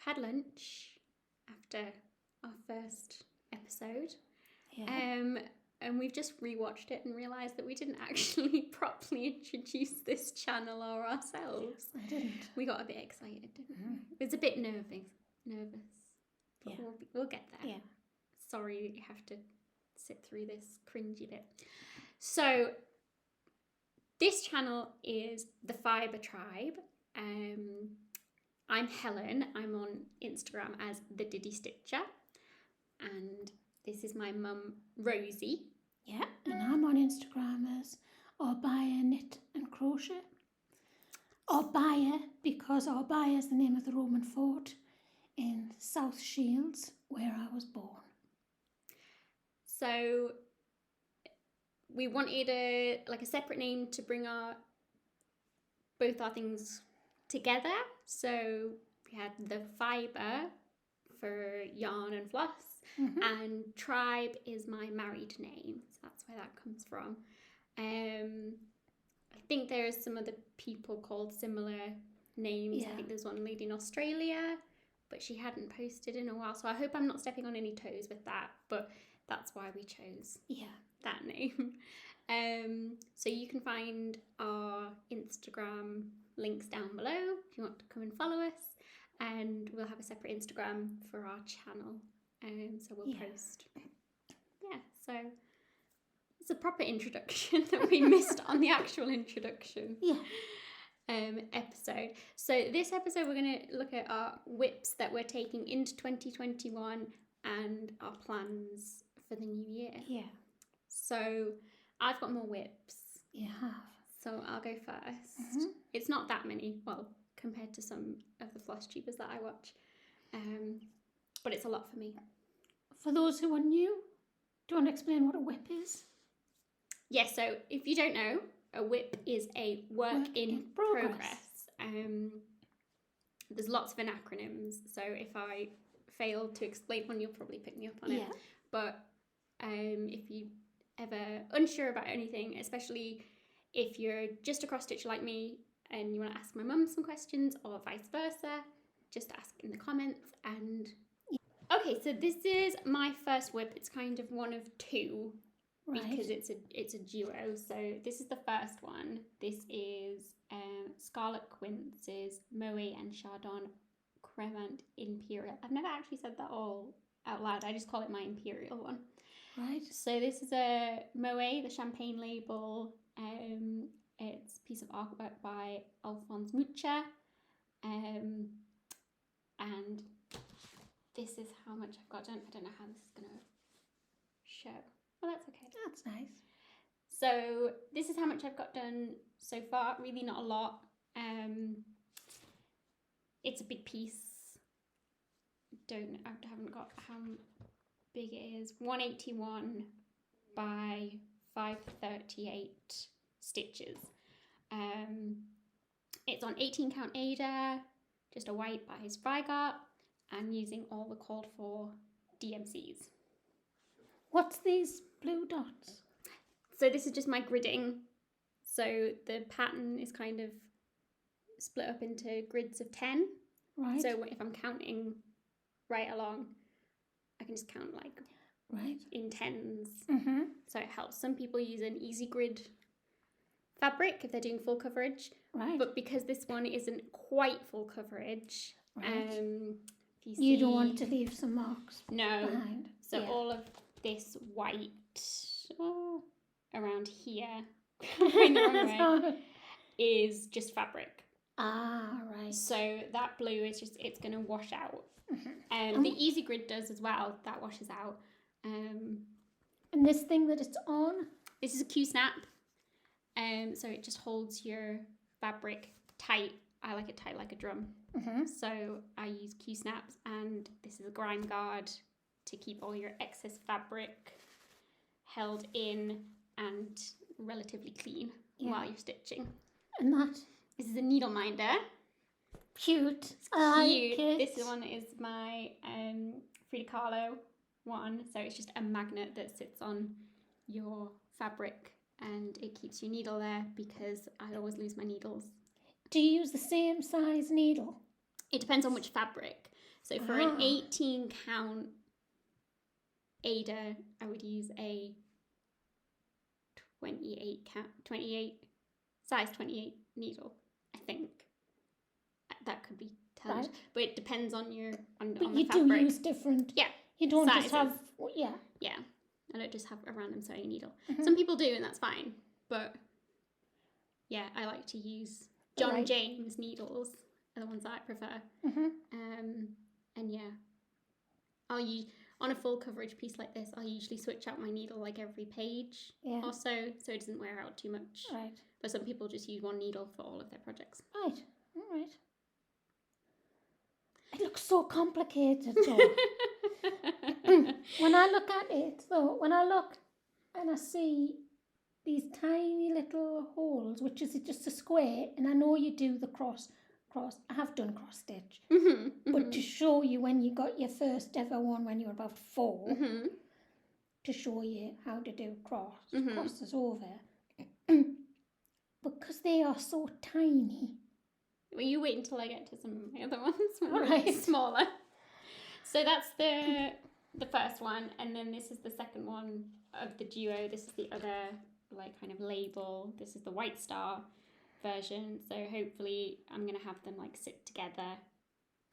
had lunch after our first episode. Yeah. And we've just rewatched it and realised that we didn't actually properly introduce this channel or ourselves. I didn't. We got a bit excited, didn't we? It was a bit nervous. But Yeah. we'll get there. Yeah. Sorry that you have to sit through this cringy bit. So, this channel is the Fibre Tribe. I'm Helen. I'm on Instagram as the Diddy Stitcher. And this is my mum, Rosie. Yeah, and I'm on Instagram as Orbaya Knit and Crochet. Orbaya, because Orbaya is the name of the Roman fort in South Shields, where I was born. So we wanted a separate name to bring both our things together. So we had the Fibre for yarn and floss. And Tribe is my married name, so that's where that comes from. I think there's some other people called similar names. Yeah. I think there's one lady in Australia, but she hadn't posted in a while, so I hope I'm not stepping on any toes with that, but that's why we chose that name. So you can find our Instagram links down below if you want to come and follow us, and we'll have a separate Instagram for our channel. So we'll post. Yeah, so it's a proper introduction that we missed on the actual introduction episode. So this episode we're going to look at our WIPs that we're taking into 2021 and our plans for the new year. Yeah. So I've got more WIPs. You have. So I'll go first. It's not that many, well, compared to some of the Flosstubers that I watch. But it's a lot for me. For those who are new, do you want to explain what a WIP is? Yes, so if you don't know, a WIP is a work in progress. There's lots of acronyms, so if I fail to explain one, you'll probably pick me up on it. But if you ever unsure about anything, especially if you're just a cross stitcher like me and you want to ask my mum some questions or vice versa, just ask in the comments. And okay, so this is my first WIP. It's kind of one of two because it's a duo. So this is the first one. This is Scarlet Quince's Moet and Chandon Ceremant Imperial. I've never actually said that all out loud. I just call it my Imperial one. Right. So this is a Moet, the Champaign label. It's a piece of artwork by Alphonse Mucha. And this is how much I've got done. I don't know how this is going to show. Oh, that's okay. That's nice. So this is how much I've got done so far. Really not a lot. It's a big piece. I haven't got how big it is. 181 by 538 stitches. It's on 18 count Aida, just a White Aida Zweigart, and using all the called for DMCs. What's these blue dots? So this is just my gridding. So the pattern is kind of split up into grids of 10. Right. So if I'm counting right along, I can just count in tens. So it helps. Some people use an easy grid fabric if they're doing full coverage. Right. But because this one isn't quite full coverage, you don't want to leave some marks behind. So all of this white around here is just fabric. Ah, right. So that blue is it's going to wash out. The easy grid does as well. That washes out. And this thing that it's on? This is a Q-snap. So it just holds your fabric tight. I like it tight like a drum. So I use Q-snaps, and this is a grime guard to keep all your excess fabric held in and relatively clean while you're stitching. And that? This is a needle minder. Cute. Cute. This one is my Frida Kahlo one. So it's just a magnet that sits on your fabric and it keeps your needle there because I always lose my needles. Do you use the same size needle? It depends on which fabric. So for an 18 count Aida, I would use a size 28 needle, I think. That could be told, Right. but it depends on But the you fabric. do use different. Yeah. You don't sizes. just have. Yeah. Yeah. I don't just have a random sewing needle. Mm-hmm. Some people do, and that's fine. But yeah, I like to use John James needles. Are the ones that I prefer. Mm-hmm. And yeah, I'll use on a full coverage piece like this. I'll usually switch out my needle like every page or so it doesn't wear out too much. Right. But some people just use one needle for all of their projects. Right. All right. It looks so complicated, though. When I look at it, though, when I look and I see these tiny little holes, which is just a square, and I know you do the cross. I have done cross stitch, but to show you when you got your first ever one when you were about 4, to show you how to do crosses over, because they are so tiny. Well, you wait until I get to some of my other ones, Right. smaller. So that's the first one, and then this is the second one of the duo. This is the other like kind of label. This is the White Star version. So hopefully I'm gonna have them like sit together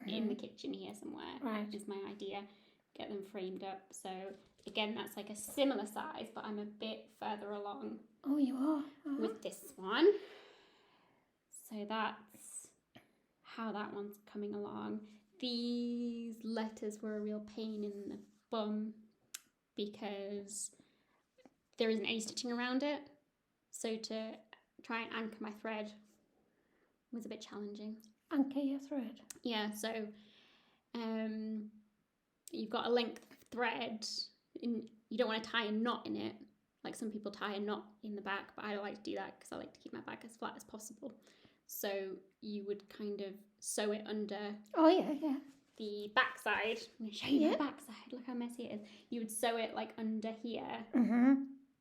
in the kitchen here somewhere. Right. Is my idea. Get them framed up. So again, that's like a similar size, but I'm a bit further along. Oh, you are? With this one. So that's how that one's coming along. These letters were a real pain in the bum because there isn't any stitching around it. So to try and anchor my thread was a bit challenging. Anchor your thread? Yeah, so you've got a length of thread. You don't want to tie a knot in it. Like some people tie a knot in the back, but I don't like to do that because I like to keep my back as flat as possible. So you would kind of sew it under the back side. I'm going to show you the back side. Look how messy it is. You would sew it like under here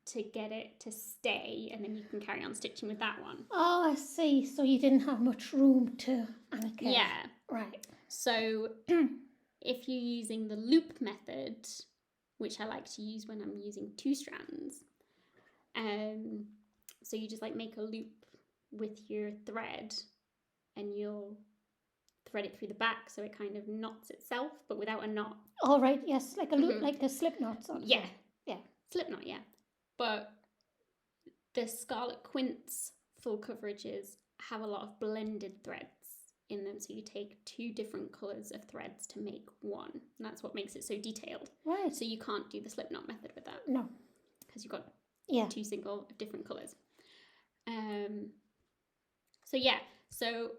to get it to stay, and then you can carry on stitching with that one. Oh, I see. So you didn't have much room to anchor. Yeah. Right. So if you're using the loop method, which I like to use when I'm using 2 strands, so you just like make a loop with your thread and you'll thread it through the back so it kind of knots itself but without a knot. All right, yes, like a loop, like a slip knot sort of yeah thing. Yeah, slip knot, yeah. But the Scarlet Quince full coverages have a lot of blended threads in them, so you take 2 different colours of threads to make one, and that's what makes it so detailed. Right. So you can't do the slip knot method with that. No, because you've got 2 single different colours. So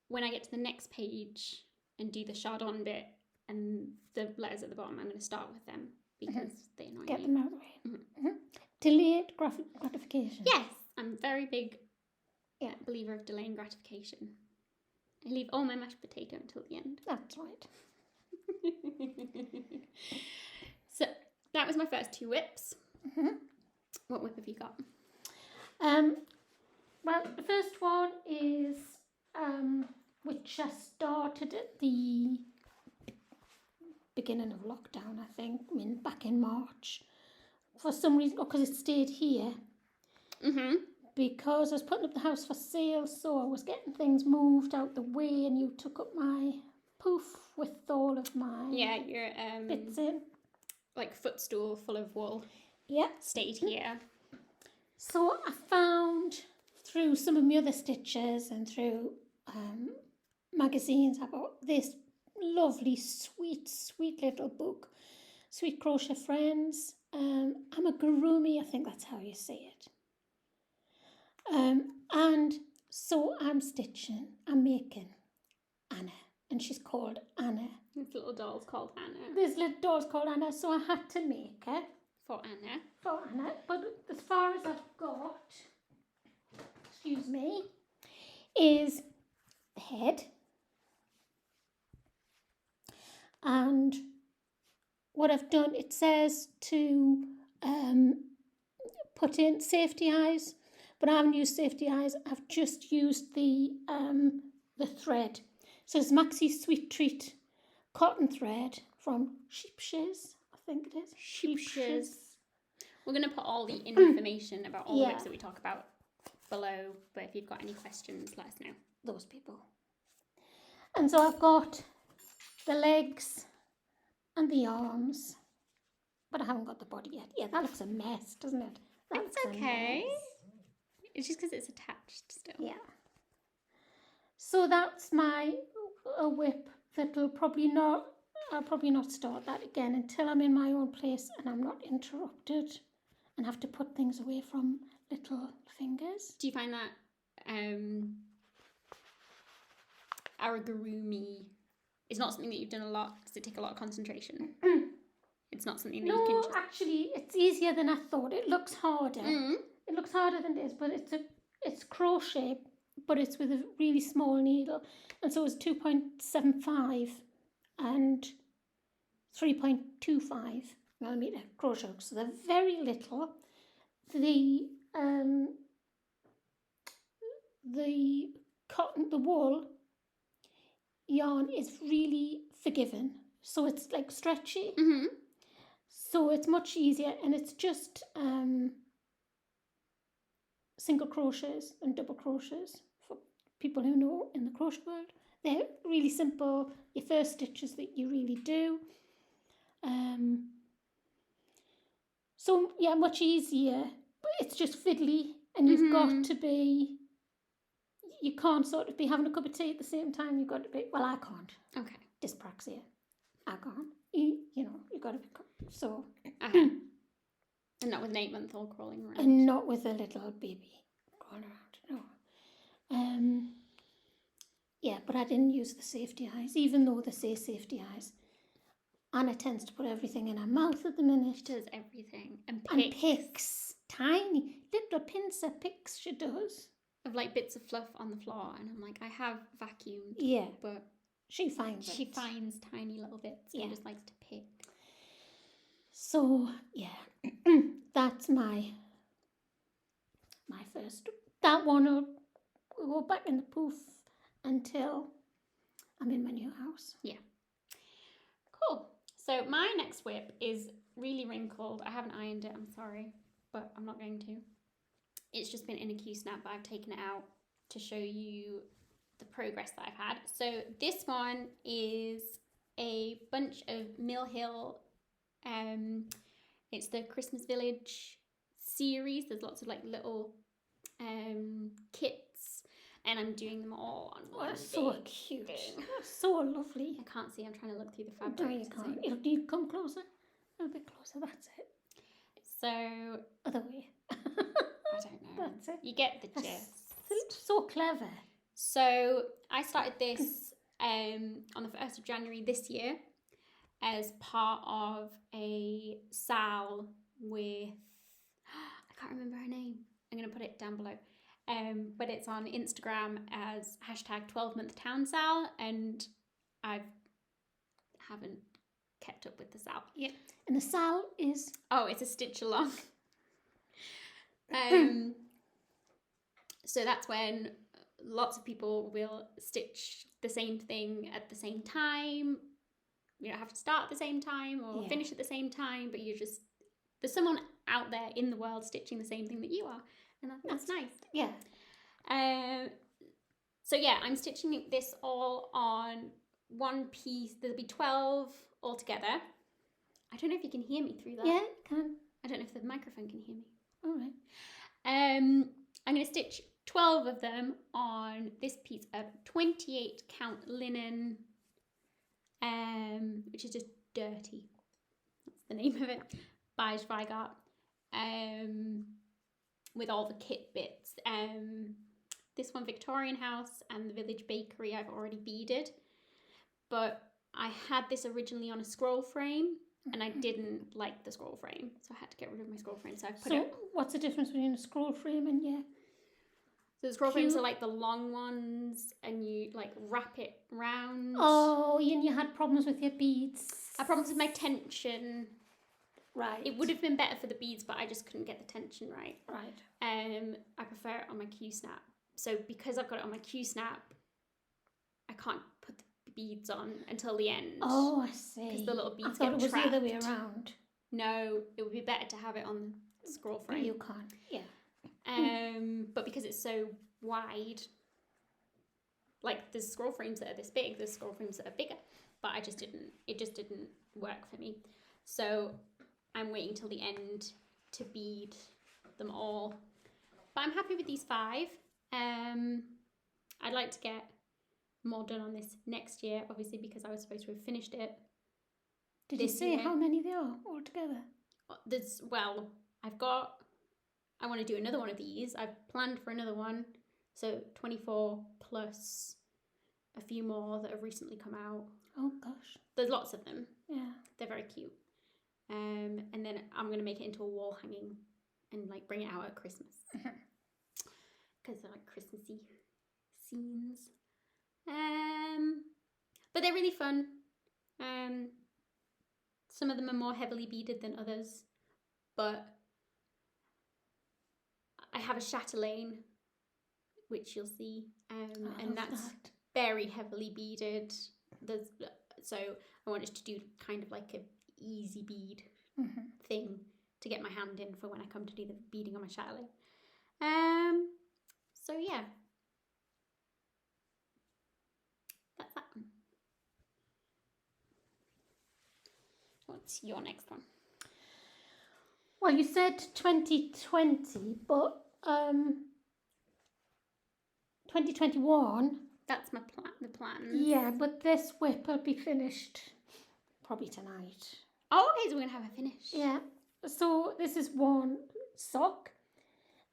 when I get to the next page and do the Chardon bit and the letters at the bottom, I'm going to start with them because they annoy get me. them out of the way. Delayed gratification. Yes, I'm a very big believer of delaying gratification. I leave all my mashed potato until the end. That's right. So that was my first 2 WIPs. What WIP have you got? Well, the first one is which I started at the beginning of lockdown, I think, back in March. For some reason, because it stayed here. Because I was putting up the house for sale, so I was getting things moved out the way, and you took up my poof with all of my your bits in. Like footstool full of wool. Yeah. Stayed here. So I found through some of my other stitches and through magazines, I bought this lovely, sweet little book, Sweet Crochet Friends. Amigurumi, I think that's how you say it. And so I'm making Anna, and she's called Anna. This little doll's called Anna. This little doll's called Anna, so I had to make her. For Anna. But as far as I've got, is the head. And what I've done, it says to put in safety eyes, but I haven't used safety eyes. I've just used the thread. So it's Maxi Sweet Treat cotton thread from Sheepshes, I think it is. Sheepshes. We're going to put all the information about all the WIPs that we talk about below, but if you've got any questions, let us know. Those people. And so I've got the legs and the arms, but I haven't got the body yet. Yeah, that looks a mess, doesn't it? That's okay. It's just because it's attached still. Yeah. So that's my WIP that'll probably not, I'll probably not start that again until I'm in my own place and I'm not interrupted and have to put things away from little fingers. Do you find that Amigurumi is not something that you've done a lot? Does it take a lot of concentration? It's not something that you can just... actually, it's easier than I thought. It looks harder. It looks harder than it is, but it's crochet, but it's with a really small needle. And so it's 2.75 and 3.25 millimetre crochet hooks. So they're very little. The cotton, the wool yarn is really forgiving. So it's like stretchy. So it's much easier, and it's just single crochets and double crochets for people who know in the crochet world. They're really simple, your first stitches that you really do. So yeah, much easier, but it's just fiddly, and you've got to be, you can't sort of be having a cup of tea at the same time. You've got to be, well, I can't. Okay. Dyspraxia. I can't. You know, you've got to be, so. And not with an 8-month-old crawling around. And not with a little baby crawling around, no. Yeah, but I didn't use the safety eyes, even though they say safety eyes. Anna tends to put everything in her mouth at the minute. She does everything. And picks. Tiny, little pincer picks she does. Of like bits of fluff on the floor. And I'm like, I have vacuumed. Yeah. But she finds tiny little bits and just likes to pick. So, yeah, that's my first. That one will go back in the poof until I'm in my new house. Yeah. Cool. So my next WIP is really wrinkled. I haven't ironed it, I'm sorry, but I'm not going to. It's just been in a Q-snap, but I've taken it out to show you the progress that I've had. So this one is a bunch of Mill Hill. It's the Christmas Village series. There's lots of like little kits, and I'm doing them all on one. That's so cute. That's so lovely. I can't see. I'm trying to look through the fabric. No, you can't. It'll need to come closer. A little bit closer. That's it. So other way. I don't know. That's it. You get the gist. So clever. So I started this on the 1st of January this year as part of a sal with, I can't remember her name. I'm going to put it down below. But it's on Instagram as #12month town sal, and I haven't kept up with the sal. Yeah. And the sal is? Oh, it's a stitch along. So that's when lots of people will stitch the same thing at the same time. You don't have to start at the same time or finish at the same time, but there's someone out there in the world stitching the same thing that you are, and that's nice. Yeah. So yeah, I'm stitching this all on one piece. There'll be 12 altogether. I don't know if you can hear me through that. Yeah, can. I don't know if the microphone can hear me. All right. I'm going to stitch 12 of them on this piece of 28 count linen, which is just Dirty. That's the name of it. By Zweigart. With all the kit bits. This one, Victorian House and the Village Bakery, I've already beaded. But I had this originally on a scroll frame, and I didn't like the scroll frame, so I had to get rid of my scroll frame. So I put it. What's the difference between a scroll frame and So the scroll frames are like the long ones, and you like wrap it round. Oh, and you had problems with your beads. I had problems with my tension. Right. It would have been better for the beads, but I just couldn't get the tension right. Right. I prefer it on my Q-snap. So because I've got it on my Q-snap, I can't put the beads on until the end. Oh, I see. Because the little beads I thought get it was trapped. the other way around. No, it would be better to have it on the scroll frame. But you can't, yeah. But because it's so wide, like there's scroll frames that are this big, there's scroll frames that are bigger, but it just didn't work for me. So I'm waiting till the end to bead them all. But I'm happy with these 5. I'd like to get more done on this next year, obviously, because I was supposed to have finished it. Did you say how many there are altogether? I want to do another one of these. I've planned for another one. So 24 plus a few more that have recently come out. Oh, gosh. There's lots of them. Yeah. They're very cute. And then I'm going to make it into a wall hanging and like bring it out at Christmas. Because they're like Christmassy scenes. But they're really fun. Some of them are more heavily beaded than others. But I have a chatelaine, which you'll see. And that's very heavily beaded. So I wanted to do kind of like a easy bead thing to get my hand in for when I come to do the beading on my chatelaine. So yeah, that's that one. What's your next one? Well, you said 2020, but 2021. That's my plan. The plans. Yeah, but this WIP will be finished probably tonight. Oh, okay, so we're gonna have a finish. Yeah. So this is one sock,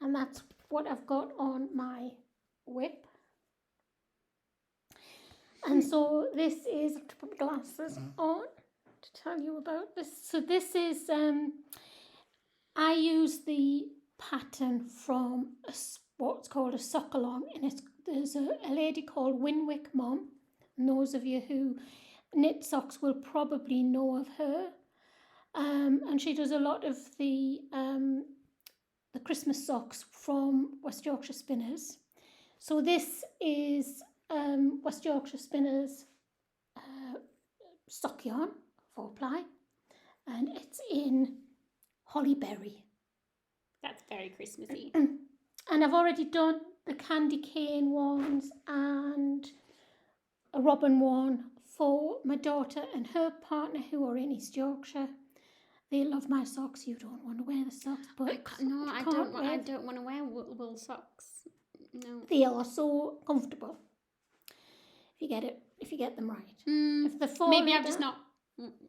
and that's what I've got on my WIP. And so this is, I have to put my glasses on to tell you about this. So this is, I use the pattern from what's called a sock along, and there's a lady called Winwick Mom, and those of you who knit socks will probably know of her. And she does a lot of the Christmas socks from West Yorkshire Spinners. So this is West Yorkshire Spinners sock yarn, 4-ply, and it's in Holly Berry. That's very Christmassy. And I've already done the candy cane ones and a robin one for my daughter and her partner who are in East Yorkshire. They love my socks. You don't want to wear the socks, but I don't want to wear wool socks. No, they are so comfortable. If you get them right. If they're falling maybe I've just not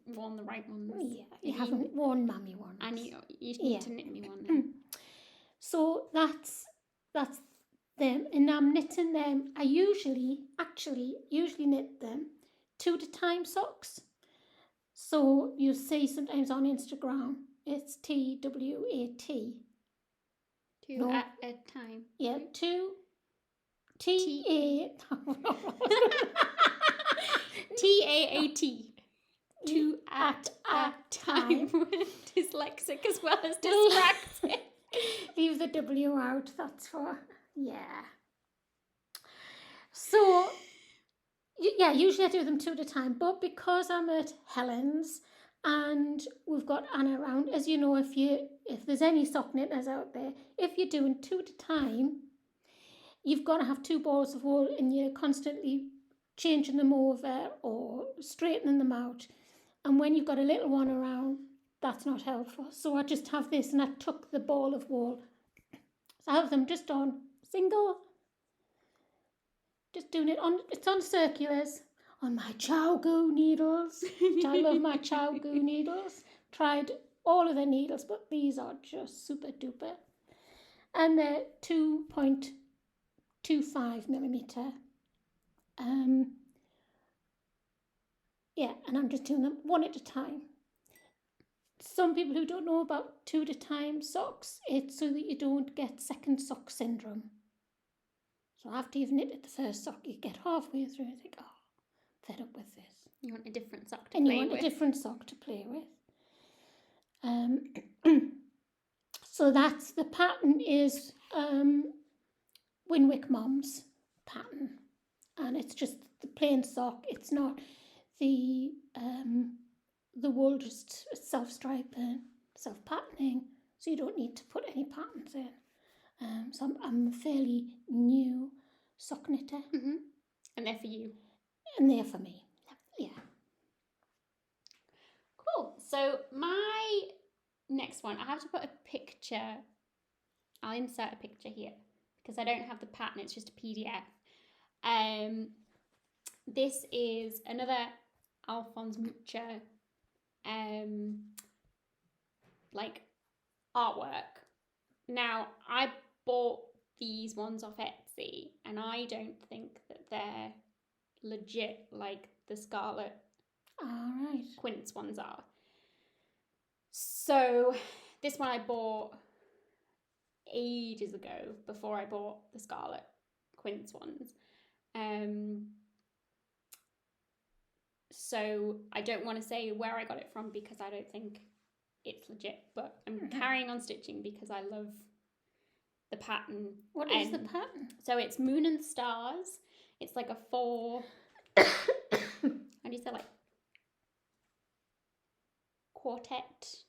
worn the right ones. Yeah, you haven't worn mummy ones. You need to knit me one. Then. So that's them, and I'm knitting them. I usually knit them 2-at-a-time socks. So you see sometimes on Instagram it's TWAT. 2 at a time. Yeah, 2 TAAT. 2 at a time. Dyslexic as well as dyspraxic. Leave the W out, that's for, yeah. So, yeah, usually I do them 2 at a time, but because I'm at Helen's and we've got Anna around, as you know, if there's any sock knitters out there, if you're doing 2 at a time, you've got to have 2 balls of wool and you're constantly changing them over or straightening them out. And when you've got a little one around, that's not helpful. So I just have this and I tuck the ball of wool. So I have them just on single, just doing it's on circulars, on my Chow Goo needles. I love my Chow Goo needles. Tried all of the needles, but these are just super duper. And they're 2.25 millimeter. Yeah, and I'm just doing them 1 at a time. Some people who don't know about 2 at a time socks, it's so that you don't get second sock syndrome. So after you've knitted the first sock, you get halfway through and think, oh, I'm fed up with this. You want a different sock to play with. And you want a different sock to play with. So that's, the pattern is Winwick Mom's pattern. and it's just the plain sock. It's not the wool just self-striping, self-patterning, so you don't need to put any patterns in. So I'm a fairly new sock knitter. Mm-hmm. And they're for you. And they're for me. Yeah. Cool. So my next one, I have to put a picture. I'll insert a picture here because I don't have the pattern. It's just a PDF. This is another Alphonse Mucha like artwork. Now, I bought these ones off Etsy, and I don't think that they're legit like the Scarlet Quince ones are. So this one I bought ages ago, before I bought the Scarlet Quince ones. So I don't want to say where I got it from because I don't think it's legit, but I'm carrying on stitching because I love the pattern. What is the pattern? So it's Moon and Stars. It's like a 4 how do you say, like, quartet.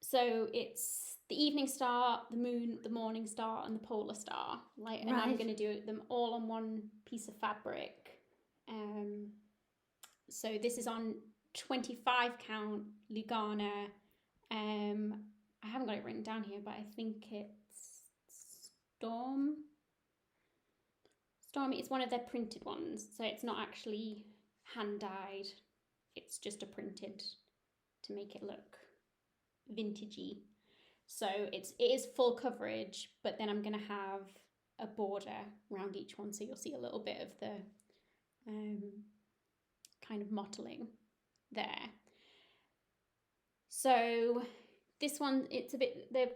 So it's the evening star, the moon, the morning star, and the polar star. Like, and I'm going to do them all on one piece of fabric. So this is on 25 count Lugana. I haven't got it written down here, but I think it's Stormy. It's one of their printed ones, so it's not actually hand dyed. It's just a printed to make it look vintagey. So it is full coverage, but then I'm going to have a border around each one, so you'll see a little bit of the kind of mottling there. So this one, they're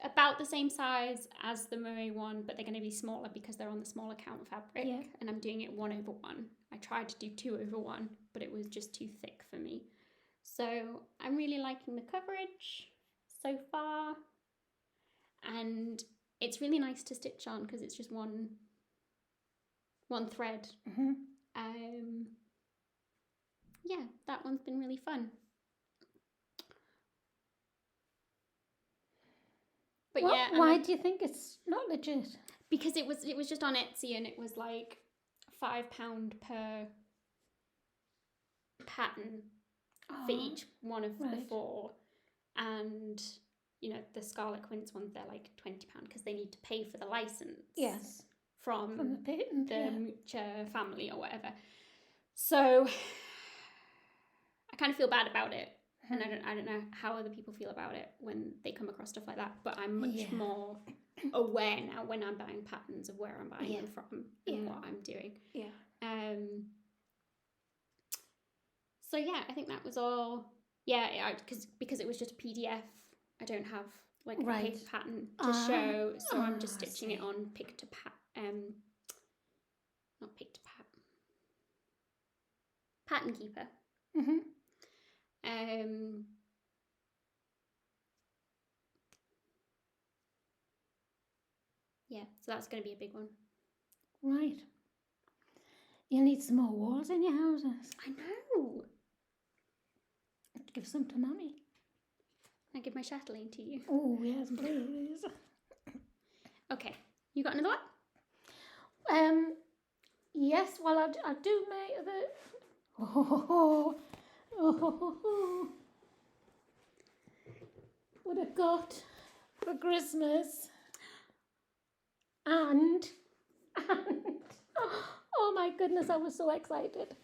about the same size as the Moet one, but they're going to be smaller because they're on the smaller count fabric. Yeah. And I'm doing it 1/1. I tried to do 2/1, but it was just too thick for me. So I'm really liking the coverage so far, and it's really nice to stitch on because it's just one thread. Yeah, that one's been really fun. But yeah, why do you think it's not legit? Because it was just on Etsy, and it was like £5 per pattern for each one of the 4, and you know, the Scarlet Quince ones, they're like £20 because they need to pay for the license. Yes. From the patent, the Mucha family or whatever. So I kind of feel bad about it, and I don't know how other people feel about it when they come across stuff like that. But I'm much more aware now when I'm buying patterns of where I'm buying them from and what I'm doing. Yeah. So yeah, I think that was all. Yeah, because it was just a PDF. I don't have like a paper pattern to show, so I'm just stitching it on pick to pat. Not pick to pat. Pattern Keeper. Yeah, so that's going to be a big one. Right. You'll need some more walls in your houses. I know. Give some to Mummy. I give my chatelaine to you. Oh, yes, please. Okay, you got another one? Yes, well, I'll do my other... What I got for Christmas. And oh my goodness, I was so excited.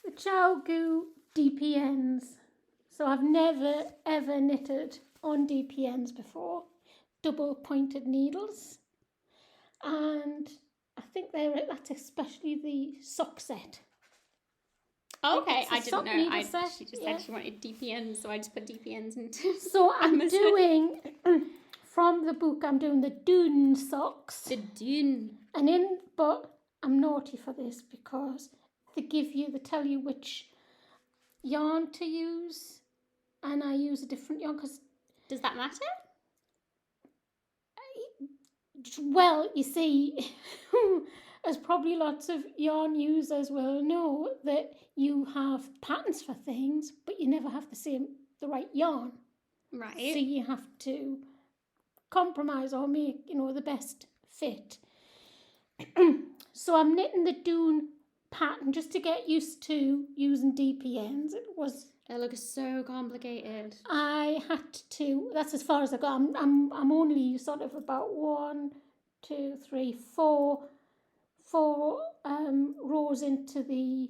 The Chowgoo DPNs. So I've never ever knitted on DPNs before. Double pointed needles. And I think that's especially the sock set. Oh, okay, I didn't know. She just said she wanted DPNs, so I just put DPNs into. So I'm doing from the book. I'm doing the Dune socks. The Dune. But I'm naughty for this because they tell you which yarn to use and I use a different yarn because, Does that matter? well, you see, as probably lots of yarn users will know, that you have patterns for things, but you never have the right yarn. Right. So you have to compromise or make, the best fit. So I'm knitting the Dune pattern just to get used to using DPNs. They look so complicated. I had to. That's as far as I got. I'm only sort of about 1, 2, 3, 4 rows into the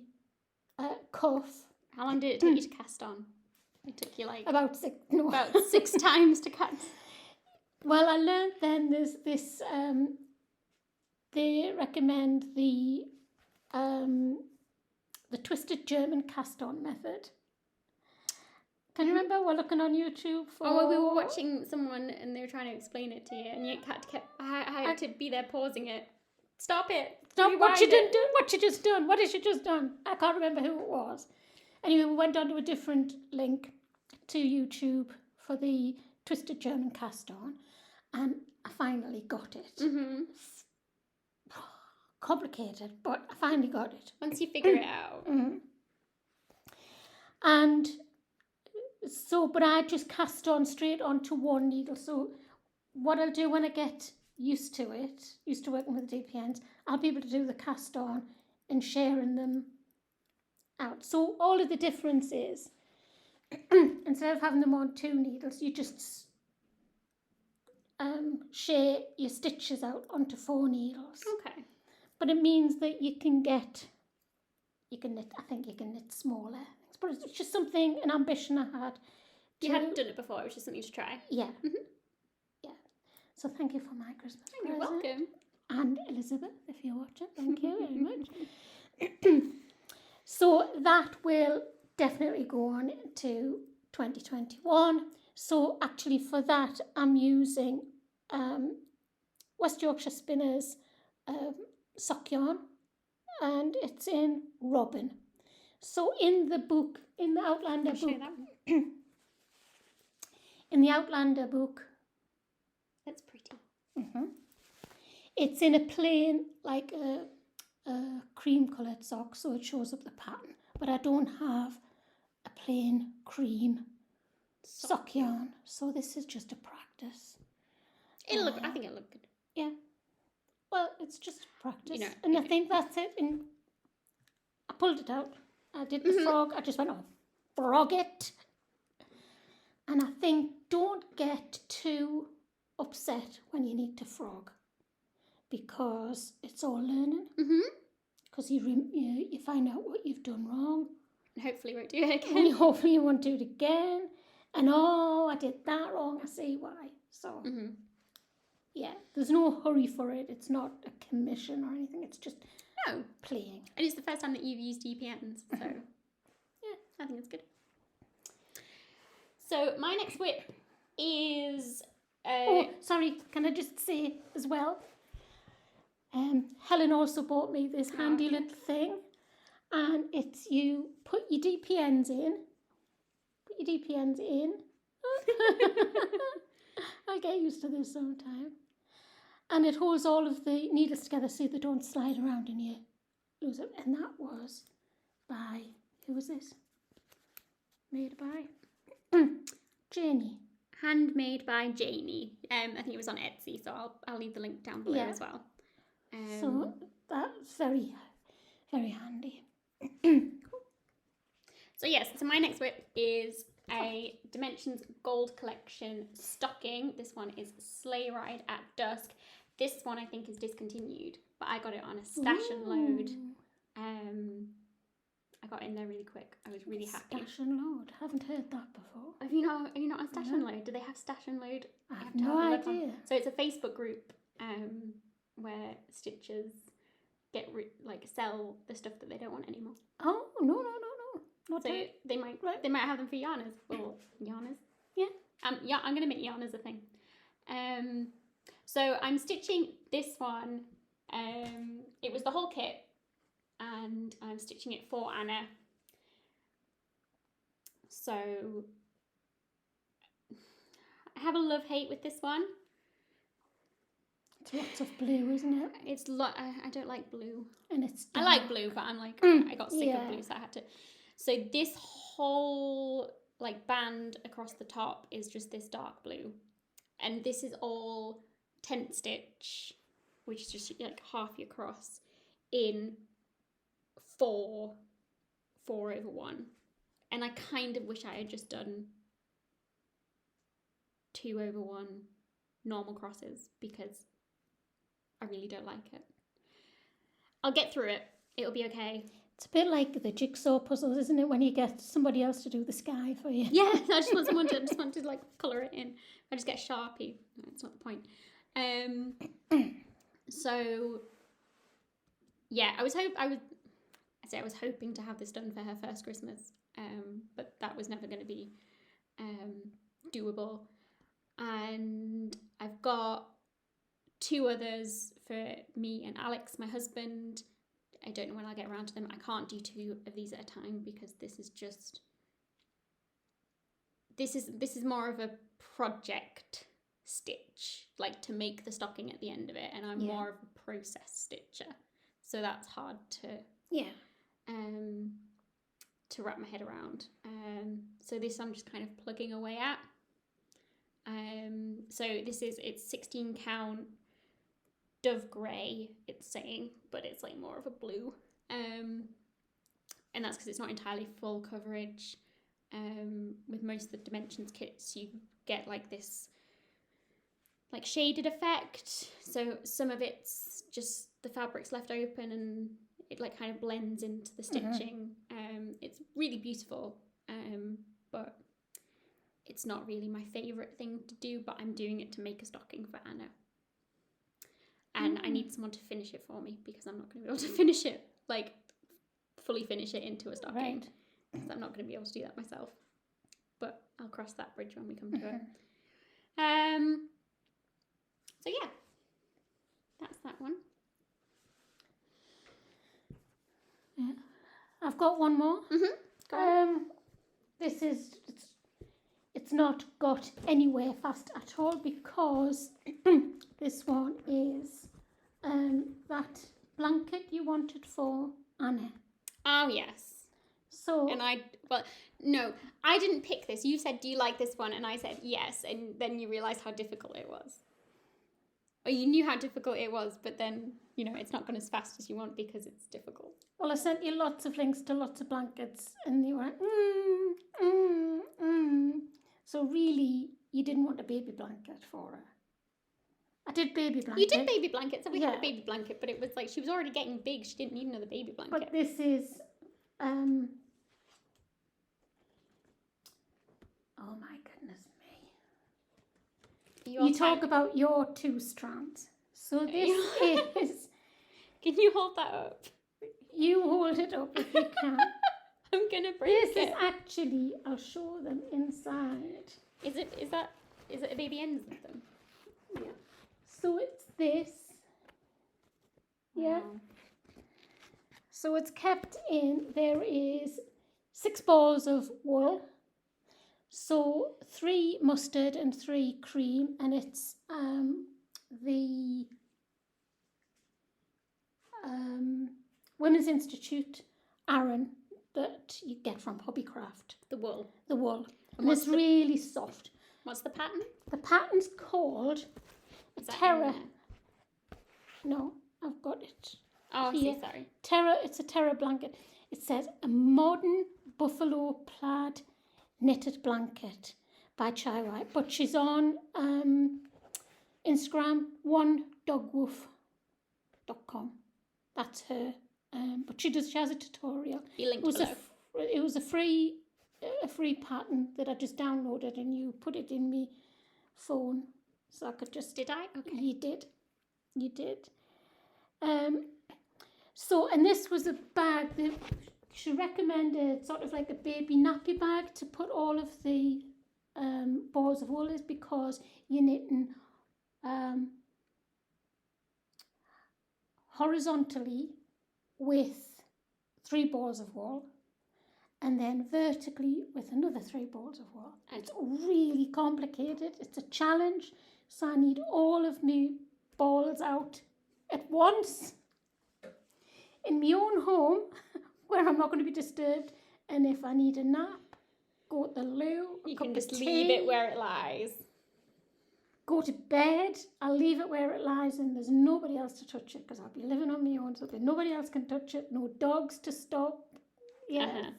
cuff. How long did it take you to cast on? It took you like about 6. No. about 6 times to cast. Well, I learned then there's this. They recommend the twisted German cast on method. Can you remember we're looking on YouTube for? Oh, well, we were watching someone and they were trying to explain it to you, and you I had to be there pausing it. Stop it! Stop! What you Rewind done? What you just done? What has you just done? I can't remember who it was. Anyway, we went on to a different link to YouTube for the twisted German cast on, and I finally got it. Mm-hmm. Complicated, but I finally got it. Once you figure it out. Mm. And so, but I just cast on straight onto one needle. So what I'll do when I get used to working with DPNs, I'll be able to do the cast on and sharing them out. So all of the difference is, instead of having them on 2 needles, you just share your stitches out onto 4 needles. Okay. But it means that you can knit smaller things. But it's just an ambition I had. You hadn't done it before, it was just something to try. Yeah. Mm-hmm. Yeah. So thank you for my Christmas You're present. welcome. And Elizabeth, if you're watching, thank you very much. So that will definitely go on to 2021. So actually for that, I'm using West Yorkshire Spinners sock yarn, and it's in Robin. So in the book, in the Outlander book, in the Outlander book, that's pretty. Mm-hmm. It's in a plain, like a cream coloured sock, so it shows up the pattern. But I don't have a plain cream sock yarn, so this is just a practice. I think it'll look good. Yeah. Well, it's just practice, You know, and I think that's it. And I pulled it out. I did the frog. I just went, frog it. And I think don't get too upset when you need to frog, because it's all learning. Mm-hmm. Because you find out what you've done wrong. And hopefully you won't do it again. And hopefully you won't do it again. And I did that wrong. I see why. So. Mm-hmm. Yeah, there's no hurry for it. It's not a commission or anything. It's just playing. And it's the first time that you've used DPNs, so yeah, I think it's good. So my next WIP is... sorry, can I just say as well? Helen also bought me this handy little thing, and it's you put your DPNs in. I get used to this sometime. And it holds all of the needles together so they don't slide around and you lose it. And that was by, who was this? Made by Janie. Handmade by Janie. I think it was on Etsy, so I'll leave the link down below as well. So that's very, very handy. So yes, so my next WIP is a Dimensions Gold Collection stocking. This one is Sleigh Ride at Dusk. This one I think is discontinued, but I got it on a stash and load. I got in there really quick. I was really happy. Stash and load. I haven't heard that before. Are you not on stash and load? Do they have stash and load? I have no idea. So it's a Facebook group where stitchers get sell the stuff that they don't want anymore. Oh no. Not so they might have them for yarners. Well, yarners. Yeah. Yeah. I'm gonna make yarners a thing. So I'm stitching this one. It was the whole kit, and I'm stitching it for Anna. So I have a love-hate with this one. It's lots of blue, isn't it? I don't like blue. And it's I dark. like blue, but I'm like, I got sick yeah. of blue, so I had to. So this whole like band across the top is just this dark blue. And this is all tent stitch, which is just like half your cross, in 4/1. And I kind of wish I had just done 2/1 normal crosses, because I really don't like it. I'll get through it. It'll be okay. It's a bit like the jigsaw puzzles, isn't it? When you get somebody else to do the sky for you. Yeah, I just want someone to like colour it in. I just get Sharpie. No, that's not the point. So yeah, I was hoping to have this done for her first Christmas. But that was never going to be doable. And I've got 2 others for me and Alex, my husband. I don't know when I'll get around to them. I can't do 2 of these at a time, because this is more of a project stitch, like to make the stocking at the end of it, and I'm more of a process stitcher, so that's hard to wrap my head around. So this I'm just kind of plugging away at. So it's 16 count dove grey, it's saying, but it's like more of a blue, and that's because it's not entirely full coverage. With most of the Dimensions kits, you get like this like shaded effect, so some of it's just the fabric's left open and it like kind of blends into the stitching. It's really beautiful, but it's not really my favourite thing to do, but I'm doing it to make a stocking for Anna. And I need someone to finish it for me, because I'm not going to be able to finish it, like fully finish it into a stocking. Because I'm not going to be able to do that myself. But I'll cross that bridge when we come to it. So yeah, that's that one. Yeah. I've got one more. Go on. It's not got anywhere fast at all, because this one is that blanket you wanted for Anna. Oh yes. So I didn't pick this. You said, do you like this one? And I said yes, and then you realised how difficult it was. Or you knew how difficult it was, but then, it's not going as fast as you want because it's difficult. Well, I sent you lots of links to lots of blankets, and you were So really, you didn't want a baby blanket for her. I did baby blanket. You did baby blankets, and we had a baby blanket, but it was like she was already getting big. She didn't need another baby blanket. But this is, oh my goodness me. You talk about your 2 strands. So this is... Can you hold that up? You hold it up if you can. I'm going to break it. This is actually, I'll show them inside. Is it a baby ends with them? Yeah. So it's this. Yeah. Wow. So it's kept in, there is 6 balls of wool. So 3 mustard and 3 cream, and it's the Women's Institute Aran that you get from Hobbycraft. The wool. The wool. And it's really soft. What's the pattern? The pattern's called Terra. No, I've got it. Oh, here. Sorry. Terra, it's a Terra blanket. It says a modern buffalo plaid knitted blanket by Chai White. But she's on Instagram, onedogwoof.com. That's her. But she has a tutorial. Be linked below. It was a free pattern that I just downloaded, and you put it in my phone, so I could just. Did I? Okay. You did. So, and this was a bag that she recommended, sort of like a baby nappy bag to put all of the balls of wool in, because you're knitting horizontally with 3 balls of wool, and then vertically with another 3 balls of wool. It's really complicated. It's a challenge. So I need all of my balls out at once in my own home where I'm not going to be disturbed. And if I need a nap, go to the loo, you can just leave it where it lies. Go to bed, I'll leave it where it lies and there's nobody else to touch it because I'll be living on my own so that nobody else can touch it, no dogs to stop. Yeah. Uh-huh.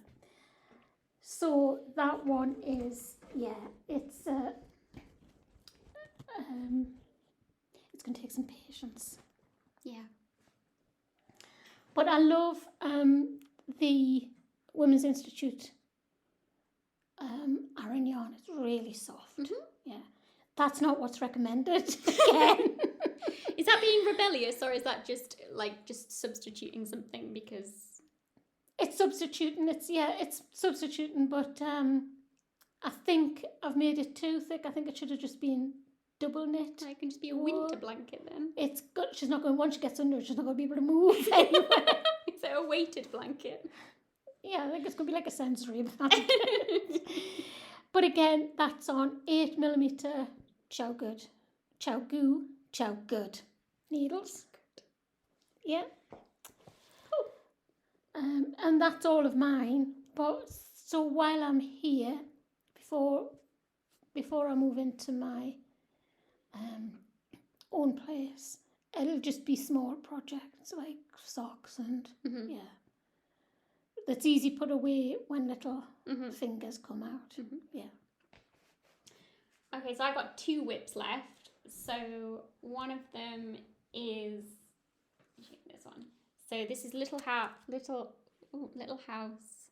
So that one is, it's going to take some patience. Yeah. But I love the Women's Institute Aran yarn. It's really soft. Mm-hmm. Yeah. That's not what's recommended. Again. Is that being rebellious or is that just substituting something because... It's substituting, it's substituting, but I think I've made it too thick. I think it should have just been double knit. It can just be a winter blanket then. It's good. She's not going, once she gets under it, she's not going to be able to move anywhere. Is it a weighted blanket? Yeah, I think it's going to be like a sensory blanket. But again, that's on 8mm Chow Good needles. Yeah. And that's all of mine. But so while I'm here, before I move into my own place, it'll just be small projects like socks and that's easy put away when little fingers come out. Mm-hmm. Yeah. Okay, so I've got 2 WIPs left. So one of them is this one. So this is Little House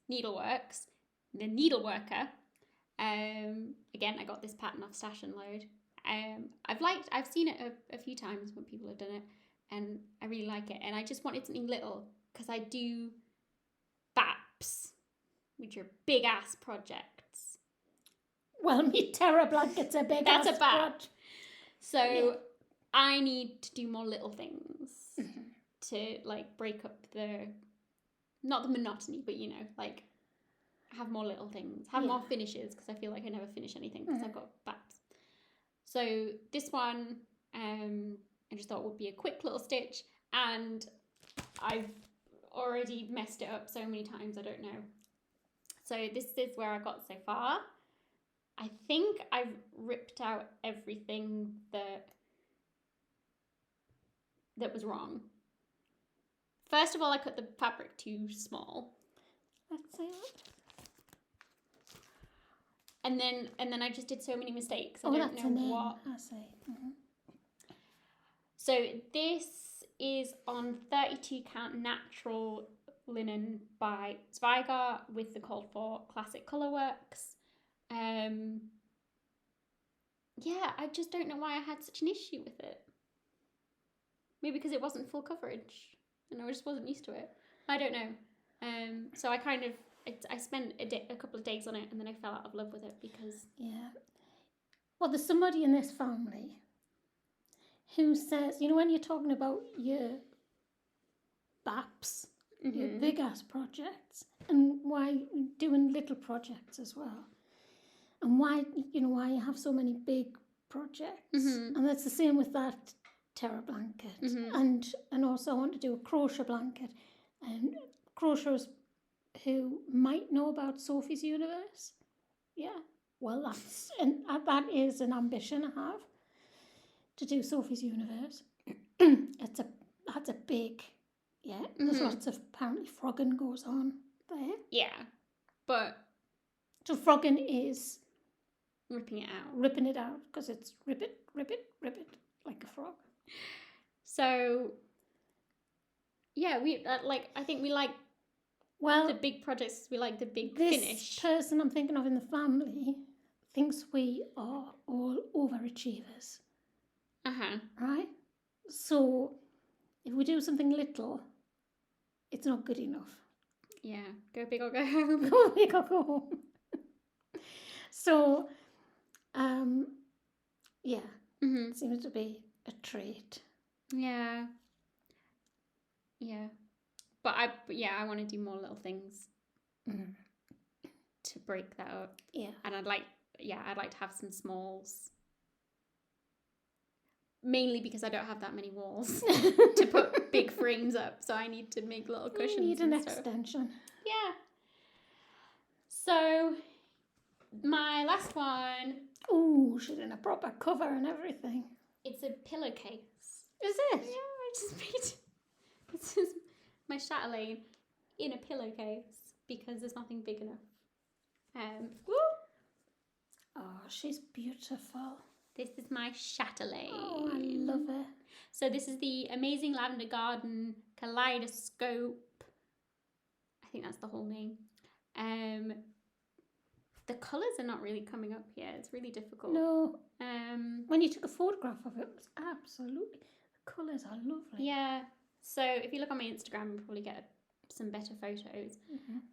Needleworks, the Needleworker. Again, I got this pattern off Stash and Load. I've seen it a few times when people have done it, and I really like it. And I just wanted something little because I do BAPs, which are big ass projects. Well, me terror blanket's a big ass. That's a BAP. project. So I need to do more little things to like break up not the monotony, but like have more little things, have more finishes because I feel like I never finish anything because I've got BAPs. So this one, I just thought would be a quick little stitch, and I've already messed it up so many times I don't know. So this is where I got so far. I think I've ripped out everything that was wrong. First of all, I cut the fabric too small. Let's see that. And then I just did so many mistakes. I don't know what. I see. Mm-hmm. So this is on 32 count natural linen by Zweigart with the called for classic colour works. I just don't know why I had such an issue with it. Maybe because it wasn't full coverage and I just wasn't used to it. I don't know. So I kind of I spent a couple of days on it and then I fell out of love with it because... Yeah. Well, there's somebody in this family who says, when you're talking about your BAPs, your big ass projects, and why doing little projects as well, and why you have so many big projects, and that's the same with that terror blanket, and also I want to do a crochet blanket, and crocheters who might know about Sophie's Universe, well that is an ambition I have, to do Sophie's Universe. That's a big, there's lots of, apparently frogging goes on there. Yeah, but... So frogging is... ripping it out. Ripping it out, because it's rip it, like a frog. So, we I think we like the big projects, we like the big finish. This person I'm thinking of in the family thinks we are all overachievers. Right? So, if we do something little, it's not good enough. Yeah, go big or go home. Go big or go home. So, it seems to be a trait. Yeah. But I want to do more little things. to break that up. Yeah. And I'd like to have some smalls. Mainly because I don't have that many walls to put big frames up, so I need to make little cushions. You need an and stuff. extension. Yeah. So my last one. Ooh, she's in a proper cover and everything. It's a pillowcase. Is it? Yeah, I just made. This is my Chatelaine in a pillowcase because there's nothing big enough. Woo! Oh, she's beautiful. This is my Chatelaine. Oh, I love it. So this is the Amazing Lavender Garden Kaleidoscope. I think that's the whole name. The colours are not really coming up here. It's really difficult. No. When you took a photograph of it, it was absolutely... The colours are lovely. Yeah. So if you look on my Instagram, you'll probably get some better photos.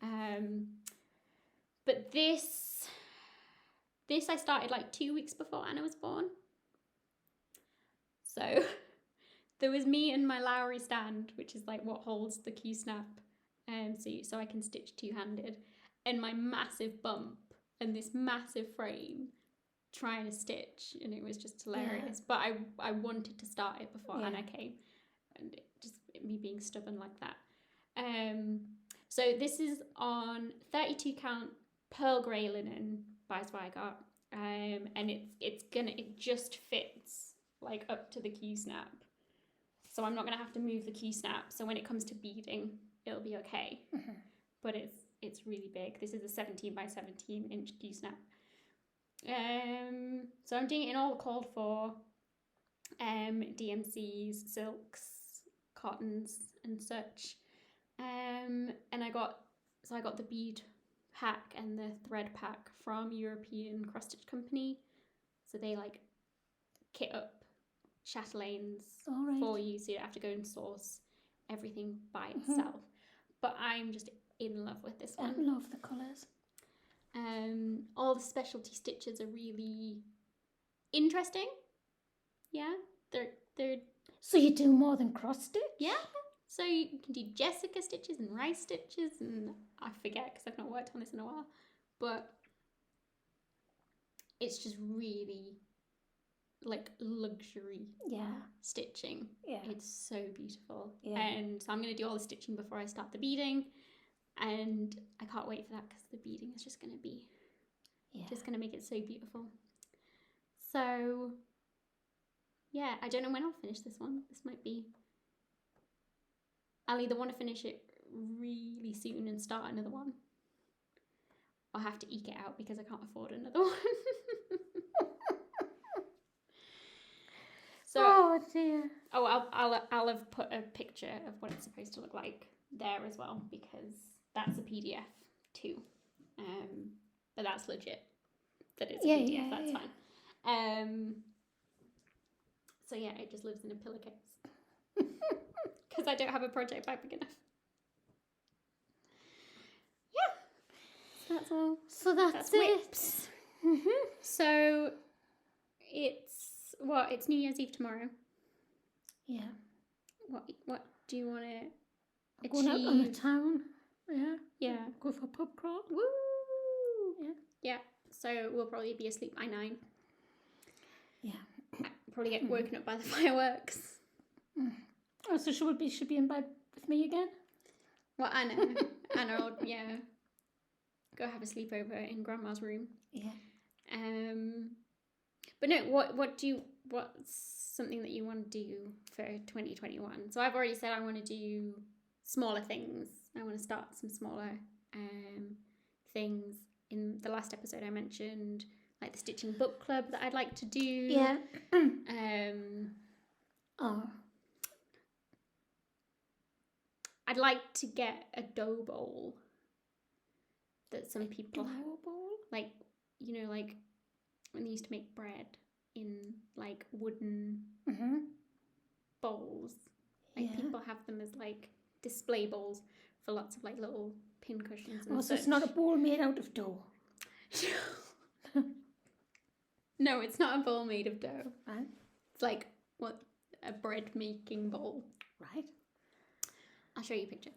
Mm-hmm. But this I started like 2 weeks before Anna was born. So there was me and my Lowry stand, which is like what holds the Q-snap, so I can stitch two-handed, and my massive bump and this massive frame trying to stitch, and it was just hilarious. But I wanted to start it before Anna came, and me being stubborn like that. So this is on 32 count pearl grey linen by Zweigart, and it just fits like up to the Q-snap, so I'm not gonna have to move the Q-snap. So when it comes to beading, it'll be okay. Mm-hmm. But it's really big. This is a 17 by 17 inch Q-snap. So I'm doing it in all the called for DMCs, silks, cottons, and such. And I got the bead pack and the thread pack from European cross stitch company. So they like kit up chatelaines for you, so you don't have to go and source everything by itself. But I'm just in love with this one. I love the colours. All the specialty stitches are really interesting. Yeah, they're. So you do more than cross stitch? Yeah. So you can do Jessica stitches and rice stitches, and I forget because I've not worked on this in a while, but it's just really like luxury stitching. Yeah, it's so beautiful. Yeah. And so I'm going to do all the stitching before I start the beading, and I can't wait for that because the beading is just going to be just going to make it so beautiful. So yeah, I don't know when I'll finish this one. This might be, I'll either want to finish it really soon and start another one, or have to eke it out because I can't afford another one. So, oh dear. Oh, I'll have put a picture of what it's supposed to look like there as well, because that's a PDF too. But that's legit. That is a PDF. That's fine. So yeah, it just lives in a pillowcase because I don't have a project bag big enough. Yeah. So that's all. So that's it. So it's New Year's Eve tomorrow. Yeah. What do you want to achieve? Going out on the town. Yeah. Yeah. Go for a pub crawl. Woo! Yeah. Yeah. So we'll probably be asleep by 9. Yeah. Probably get woken up by the fireworks. Oh, so she be in bed with me again? Well, Anna will, go have a sleepover in Grandma's room. Yeah. But no, what's something that you want to do for 2021? So I've already said I want to do smaller things. I want to start some smaller things. In the last episode I mentioned like the stitching book club that I'd like to do. Yeah. I'd like to get a dough bowl that some people have. Like, like when they used to make bread in like wooden bowls. Like people have them as like display bowls for lots of like little pin cushions and so it's not a bowl made out of dough. No, it's not a bowl made of dough. Right. It's like a bread making bowl. Right. I'll show you a picture.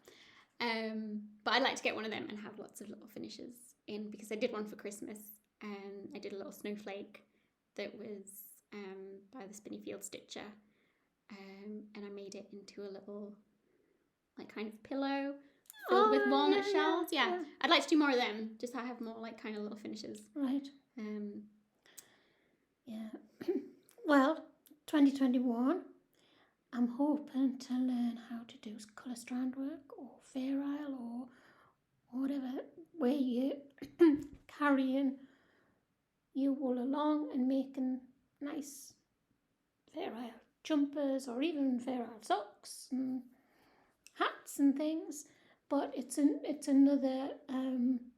But I'd like to get one of them and have lots of little finishes in, because I did one for Christmas. I did a little snowflake that was by the Spinneyfield Stitcher. And I made it into a little, like, kind of pillow filled with walnut shells. Yeah. I'd like to do more of them, just so I have more, like, kind of little finishes. Right. Yeah. Well, 2021, I'm hoping to learn how to do colour strand work or fair isle or whatever, where you're carrying your wool along and making nice fair isle jumpers or even fair isle socks and hats and things. But it's another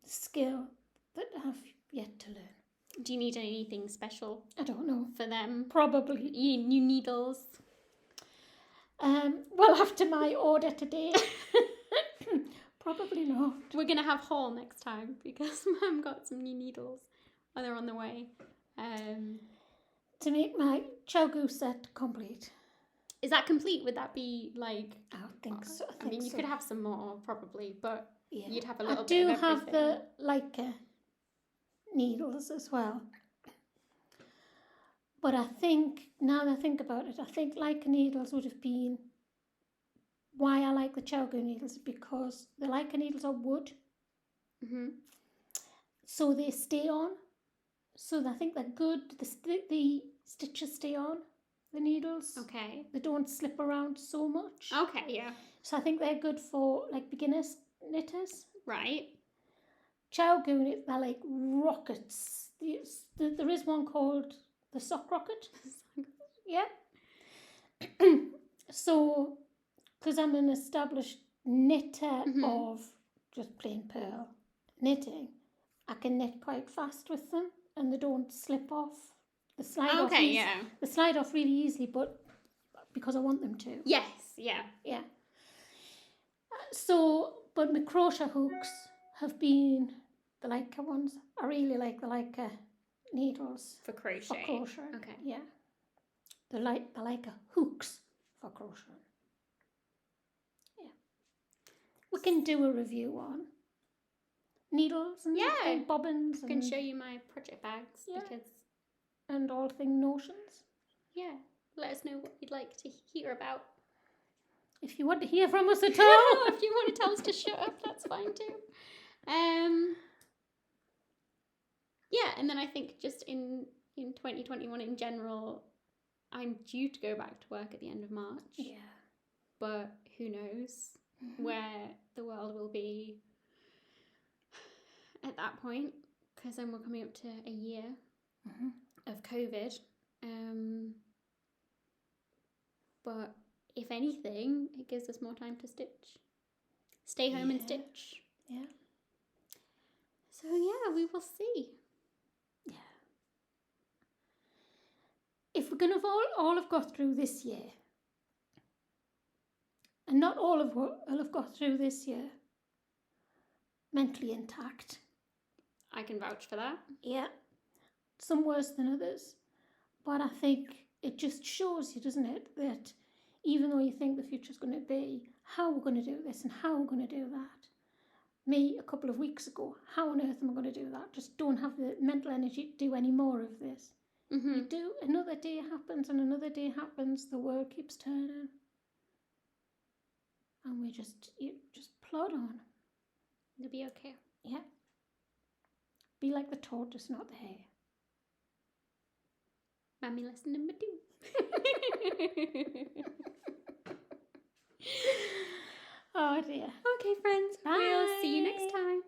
skill that I've yet to learn. Do you need anything special? I don't know. For them? Probably. New needles? Well, after my order today, probably not. We're going to have haul next time because Mum got some new needles while they're on the way. To make my chow goose set complete. Is that complete? Would that be like... I think so. I mean, you could have some more probably, but you'd have a little bit bit of everything. I do have the Leica needles as well. But I think, now that I think about it, I think Leica needles would have been why I like the Chowgo needles, because the Leica needles are wood. Mm-hmm. So they stay on. So I think they're good. The stitches stay on, the needles. Okay. They don't slip around so much. Okay, yeah. So I think they're good for like beginners knitters. Right. Chowgo, they're like rockets. There is one called the sock rocket. Yeah. So, because I'm an established knitter of just plain pearl knitting, I can knit quite fast with them and they don't slip off. They slide off They slide off really easily, but because I want them to. Yes, yeah. Yeah. So, but my crochet hooks have been the Leica ones. I really like the Leica needles. For crochet. For crochet. Okay. Yeah. The Leica hooks for crochet. Yeah. We can do a review on needles and bobbins. I can show you my project bags and all thing notions. Yeah. Let us know what you'd like to hear about. If you want to hear from us at all. If you want to tell us to shut up, that's fine too. Yeah, and then I think just in 2021 in general, I'm due to go back to work at the end of March. Yeah. But who knows where the world will be at that point, because then we're coming up to a year of COVID. But if anything, it gives us more time to stitch. Stay home and stitch. Yeah. So yeah, we will see. Yeah. If we're going to all have got through this year, and not all of what will have got through this year mentally intact. I can vouch for that. Yeah. Some worse than others. But I think it just shows you, doesn't it, that even though you think the future's going to be, how we're going to do this and how we're going to do that. Me, a couple of weeks ago, how on earth am I going to do that? Just don't have the mental energy to do any more of this. You do, another day happens and another day happens, the world keeps turning. And you just plod on. You'll be okay. Yeah. Be like the tortoise, not the hare. Mammy lesson number 2. Oh dear. Okay, friends. Bye. We'll see you next time.